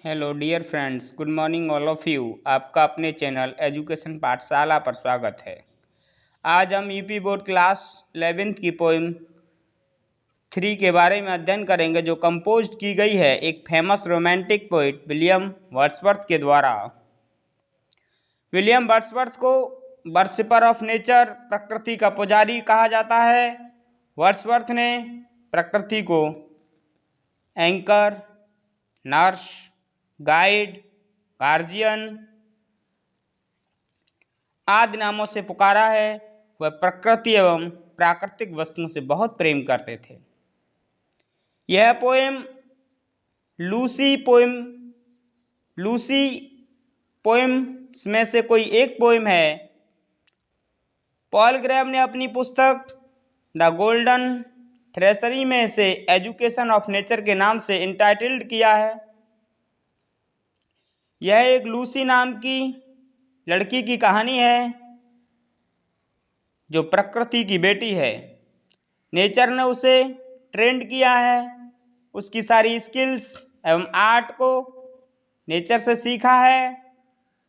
Hello dear friends, good morning all of you. आपका अपने channel education पाठशाला पर स्वागत है। आज हम यूपी बोर्ड क्लास 11th की पोइम 3 के बारे में अध्ययन करेंगे, जो कंपोज की गई है एक famous romantic poet William Wordsworth के द्वारा। विलियम वर्ड्सवर्थ को वर्शिपर ऑफ नेचर, प्रकृति का पुजारी कहा जाता है। वर्ड्सवर्थ ने प्रकृति को एंकर, नर्स, गाइड, गार्जियन आदि नामों से पुकारा है। वह प्रकृति एवं प्राकृतिक वस्तुओं से बहुत प्रेम करते थे। यह पोएम लूसी पोएम्स में से कोई एक पोएम है। पॉल ग्रेव ने अपनी पुस्तक द गोल्डन थ्रेशरी में इसे एजुकेशन ऑफ नेचर के नाम से इंटाइटल्ड किया है। यह एक लूसी नाम की लड़की की कहानी है जो प्रकृति की बेटी है। नेचर ने उसे ट्रेंड किया है। उसकी सारी स्किल्स एवं आर्ट को नेचर से सीखा है।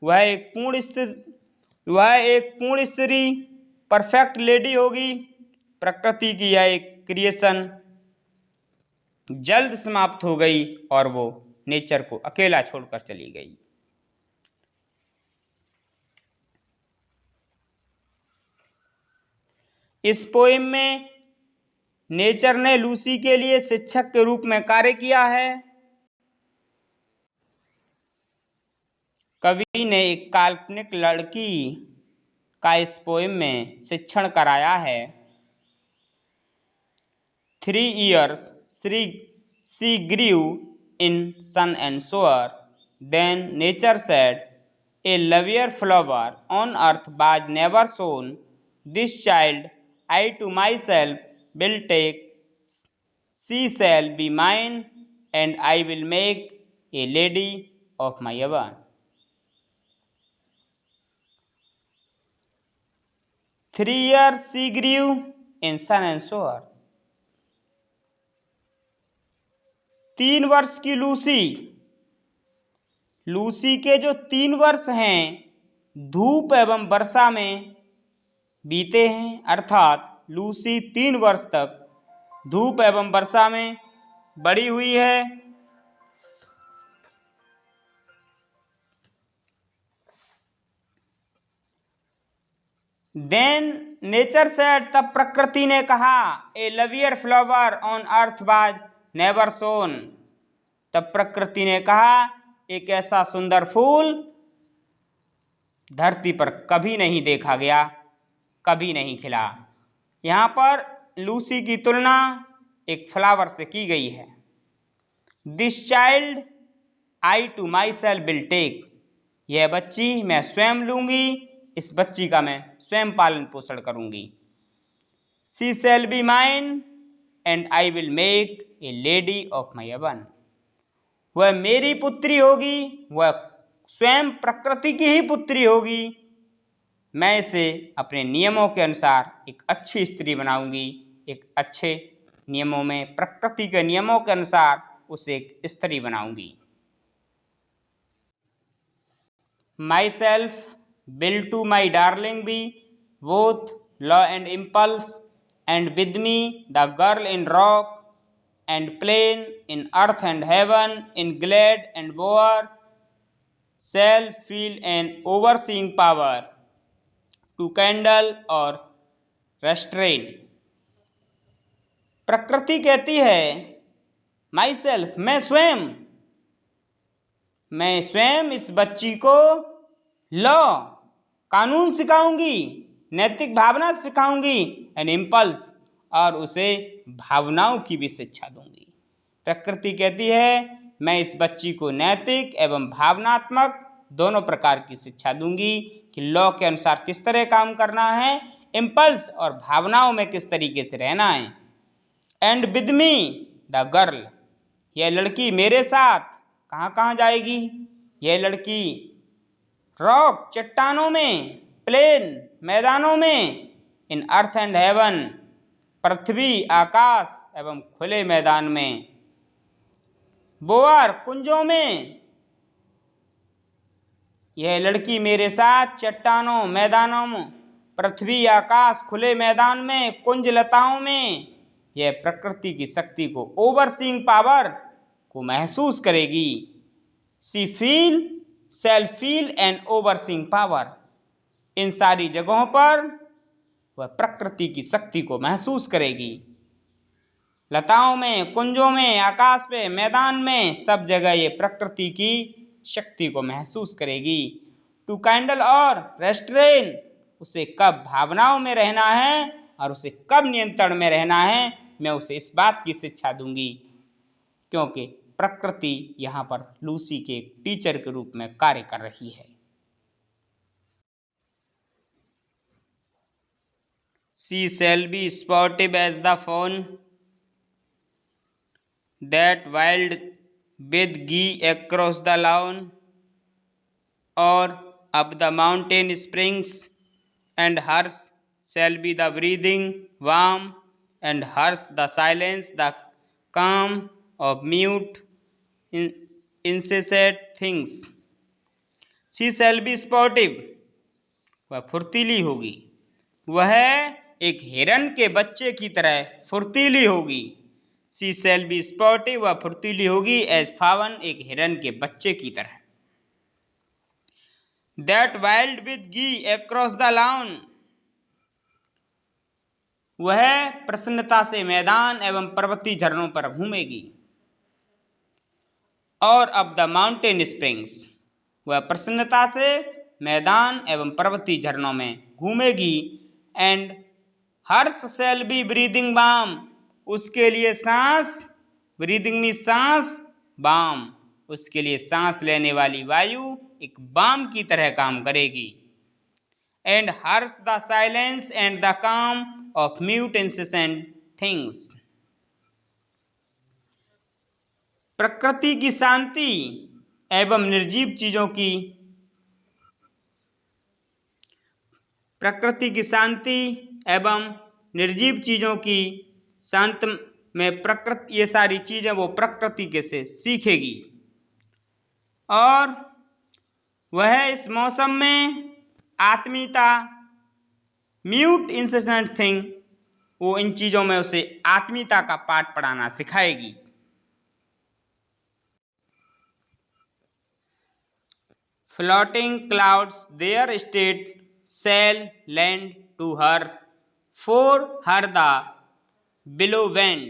वह एक पूर्ण स्त्री, परफेक्ट लेडी होगी। प्रकृति की यह एक क्रिएशन जल्द समाप्त हो गई और वो नेचर को अकेला छोड़कर चली गई। इस पोएम में नेचर ने लूसी के लिए शिक्षक के रूप में कार्य किया है। कवि ने एक काल्पनिक लड़की का इस पोएम में शिक्षण कराया है। 3 years she grew in sun and shore. Then nature said, a lovelier flower on earth was never sown. This child I to myself will take. She shall be mine, and I will make a lady of my own. 3 years she grew in sun and shore. 3 वर्ष की Lucy के जो 3 वर्ष हैं धूप एवं वर्षा में बीते हैं। अर्थात लूसी 3 वर्ष तक धूप एवं वर्षा में बड़ी हुई है। देन नेचर सेड, तब प्रकृति ने कहा, a lovelier flower on earth was never sown. तब प्रकृति ने कहा, एक ऐसा सुंदर फूल धरती पर कभी नहीं देखा गया, कभी नहीं खिला। यहाँ पर लूसी की तुलना एक फ्लावर से की गई है। This child I to myself will take, यह बच्ची मैं स्वयं लूंगी, इस बच्ची का मैं स्वयं पालन पोषण करूंगी। She shall be mine and I will make a lady of my own, वह मेरी पुत्री होगी, वह स्वयं प्रकृति की ही पुत्री होगी। मैं इसे अपने नियमों के अनुसार एक अच्छी स्त्री बनाऊंगी। एक अच्छे नियमों में, प्रकृति के नियमों के अनुसार उसे एक स्त्री बनाऊंगी। Myself will to my darling be both law and impulse, and with me the girl in rock and plain, in earth and heaven, in glad and boar, shall feel an overseeing power to kindle or restrain. प्रकृति कहती है, my self, मैं स्वयं इस बच्ची को law, कानून सिखाऊंगी, नैतिक भावना सिखाऊंगी, एंड इम्पल्स, और उसे भावनाओं की भी शिक्षा दूंगी। प्रकृति कहती है, मैं इस बच्ची को नैतिक एवं भावनात्मक दोनों प्रकार की शिक्षा दूंगी कि लॉ के अनुसार किस तरह काम करना है, इम्पल्स और भावनाओं में किस तरीके से रहना है। And with me the girl, यह लड़की मेरे साथ कहाँ कहाँ जाएगी? यह लड़की रॉक, चट्टानों में, प्लेन, मैदानों में, इन अर्थ एंड हेवन, पृथ्वी, आकाश एवं खुले मैदान में, बोआर, कुंजों में, यह लड़की मेरे साथ चट्टानों, मैदानों में, पृथ्वी, आकाश, खुले मैदान में, कुंज लताओं में यह प्रकृति की शक्ति को, ओवरसीइंग पावर को महसूस करेगी। She shall feel an overseeing power. इन सारी जगहों पर वह प्रकृति की शक्ति को महसूस करेगी। लताओं में, कुंजों में, आकाश पे, मैदान में, सब जगह ये प्रकृति की शक्ति को महसूस करेगी। टू कैंडल और रेस्ट्रेन, उसे कब भावनाओं में रहना है और उसे कब नियंत्रण में रहना है, मैं उसे इस बात की शिक्षा दूंगी, क्योंकि प्रकृति यहाँ पर लूसी के एक टीचर के रूप में कार्य कर रही है। She shall be sportive as the fawn that wild with gee across the lawn, or up the mountain springs, and hers shall be the breathing warm, and hers the silence, the calm of mute incessant things. She shall be sportive, वह फुर्तीली होगी, वह एक हिरन के बच्चे की तरह फुर्तीली होगी। सी शैल बी स्पोर्टिव, वह फुर्तीली होगी, एज फावन, एक हिरन के बच्चे की तरह। दैट वाइल्ड विद गी अक्रॉस द लॉन, वह प्रसन्नता से मैदान एवं पर्वतीय झरनों पर घूमेगी। और अब द माउंटेन स्प्रिंग्स, वह प्रसन्नता से मैदान एवं पर्वतीय झरनों में घूमेगी। And hers shall be breathing balm, उसके लिए सांस, ब्रीदिंग में सांस, बाम, उसके लिए सांस लेने वाली वायु एक बाम की तरह काम करेगी। And Harsh the silence and the काम ऑफ म्यूट इंसेसेंट थिंग्स, प्रकृति की शांति एवं निर्जीव चीजों की, प्रकृति की शांति एवं निर्जीव चीजों की शांत में प्रकृति, ये सारी चीजें वो प्रकृति के से सीखेगी। और वह इस मौसम में आत्मीयता, म्यूट इंसेसेंट थिंग, वो इन चीजों में उसे आत्मीयता का पाठ पढ़ाना सिखाएगी। Floating clouds their state shall lend to her, for her the billow wind.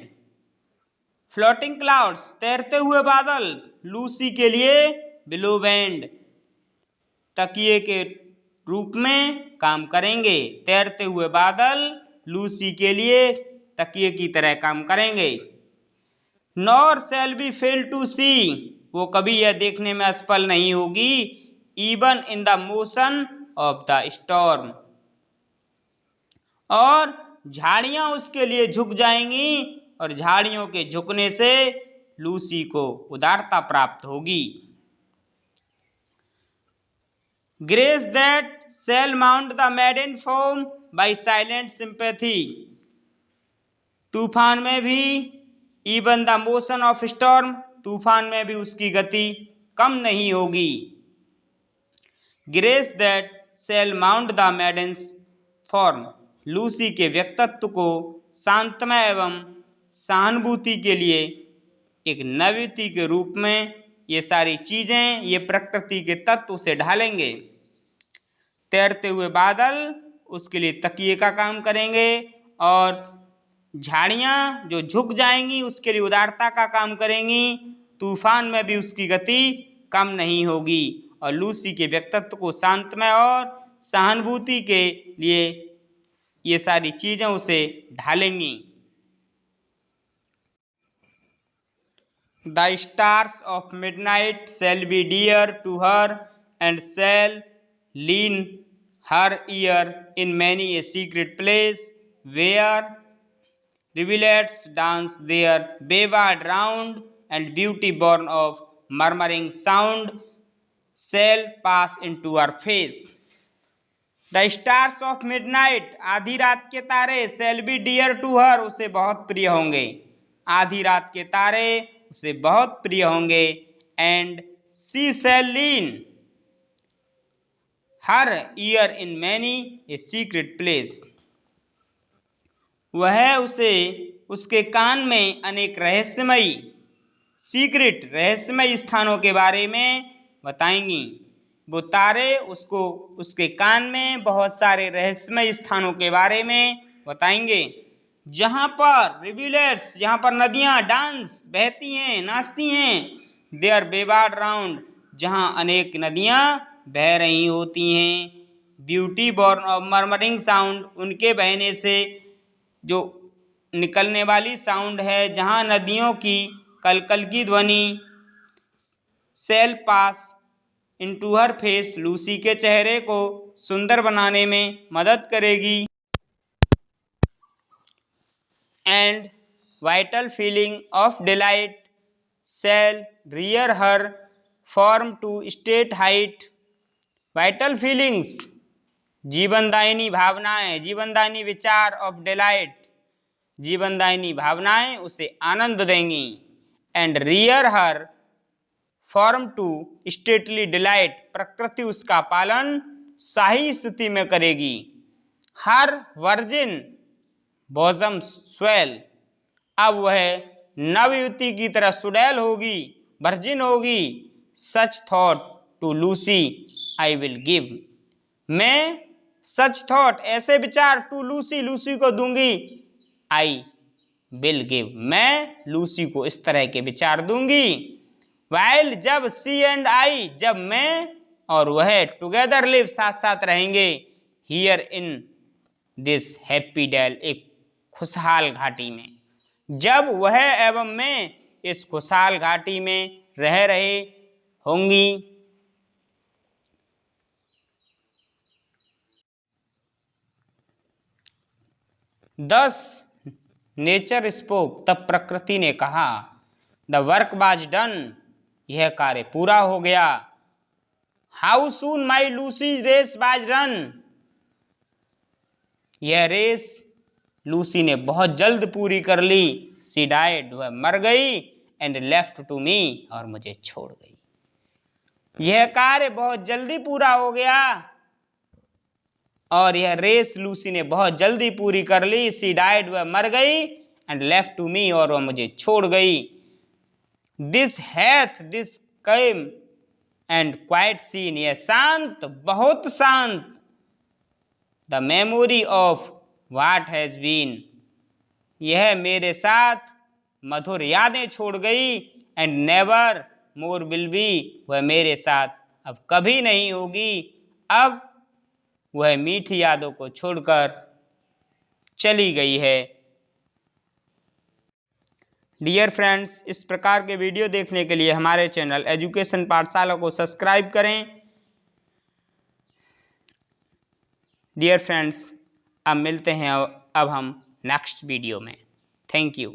Floating clouds, तैरते हुए बादल, लूसी के लिए बिलो बैंड, तकिए के रूप में काम करेंगे। तैरते हुए बादल लूसी के लिए तकिए की तरह काम करेंगे। Nor shall be fail to see, वो कभी यह देखने में असफल नहीं होगी, even in the motion of the storm, और झाड़ियां उसके लिए झुक जाएंगी और झाड़ियों के झुकने से लूसी को उदारता प्राप्त होगी। Grace that shall mould the maiden form by silent sympathy, तूफान में भी, even the motion of storm, तूफान में भी उसकी गति कम नहीं होगी। Grace that shall mould the maiden's form, Lucy के व्यक्तित्व को शांतमय एवं सहानुभूति के लिए एक नवयुवती के रूप में ये सारी चीजें, ये प्रकृति के तत्व उसे ढालेंगे। तैरते हुए बादल उसके लिए तकिए का काम करेंगे, और झाड़ियां जो झुक जाएंगी उसके लिए उदारता का काम करेंगी। तूफान में भी उसकी गति कम नहीं होगी, और लूसी के व्यक्तित्व को शांतमय और सहानुभूति के लिए ये सारी चीजें उसे ढालेंगी। The stars of midnight shall be dear to her, and shall lean her ear in many a secret place, where rivulets dance their wayward round, and beauty born of murmuring sound shall pass into her face. The stars of midnight, आधी रात के तारे, shall be dear to her, उसे बहुत प्रिय होंगे। आधी रात के तारे उसे बहुत प्रिय होंगे। And she shall lean, her ear in many a secret place. वह उसे उसके कान में अनेक रहस्यमयी सीक्रेट रहस्यमय स्थानों के बारे में बताएंगी। वो तारे उसको उसके कान में बहुत सारे रहस्यमय स्थानों के बारे में बताएंगे, जहाँ पर रिविलेट्स, जहाँ पर नदियाँ डांस बहती हैं, नाचती हैं। देयर बेबाड राउंड, जहाँ अनेक नदियाँ बह रही होती हैं। ब्यूटी बॉर्न मर्मरिंग साउंड, उनके बहने से जो निकलने वाली साउंड है, जहाँ नदियों की कलकल की ध्वनि। Shall pass into her face, Lucy के चेहरे को सुंदर बनाने में मदद करेगी। And vital feeling of delight shall rear her form to state height. Vital feelings, जीवनदायिनी भावनाएं, जीवनदायिनी विचार ऑफ डिलाइट, जीवनदायिनी भावनाएं उसे आनंद देंगी। And rear her form to stately delight, प्रकृति उसका पालन शाही स्थिति में करेगी। हर वर्जिन बॉजम स्वेल, अब वह नवयुवती की तरह सुडैल होगी, वर्जिन होगी। Such thought to Lucy I will give, मैं सच थॉट ऐसे विचार टू लूसी, लूसी को दूंगी। आई विल गिव, मैं लूसी को इस तरह के विचार दूंगी। वाइल, जब सी एंड आई, जब मैं और वह टुगेदर लिव, साथ साथ रहेंगे। Here in this happy dell, एक खुशहाल घाटी में। जब वह एवं मैं इस खुशहाल घाटी में रह रहे होंगी। दस नेचर स्पोक, तब प्रकृति ने कहा। द वर्क वाज डन, यह कार्य पूरा हो गया। How soon my Lucy race was run, यह रेस लूसी ने बहुत जल्द पूरी कर ली। सी डाइड, वह मर गई। एंड लेफ्ट टू मी, और मुझे छोड़ गई। यह कार्य बहुत जल्दी पूरा हो गया और यह रेस लूसी ने बहुत जल्दी पूरी कर ली। सी डाइड, वह मर गई। एंड लेफ्ट टू मी, और वह मुझे छोड़ गई। This heath, this calm and quiet scene, यह शांत, बहुत शांत। The memory of what has been, यह मेरे साथ मधुर यादें छोड़ गई। And never more will be, वह मेरे साथ अब कभी नहीं होगी। अब वह मीठी यादों को छोड़कर चली गई है। डियर फ्रेंड्स, इस प्रकार के वीडियो देखने के लिए हमारे चैनल एजुकेशन पाठशाला को सब्सक्राइब करें। डियर फ्रेंड्स, अब मिलते हैं अब हम नेक्स्ट वीडियो में। Thank you.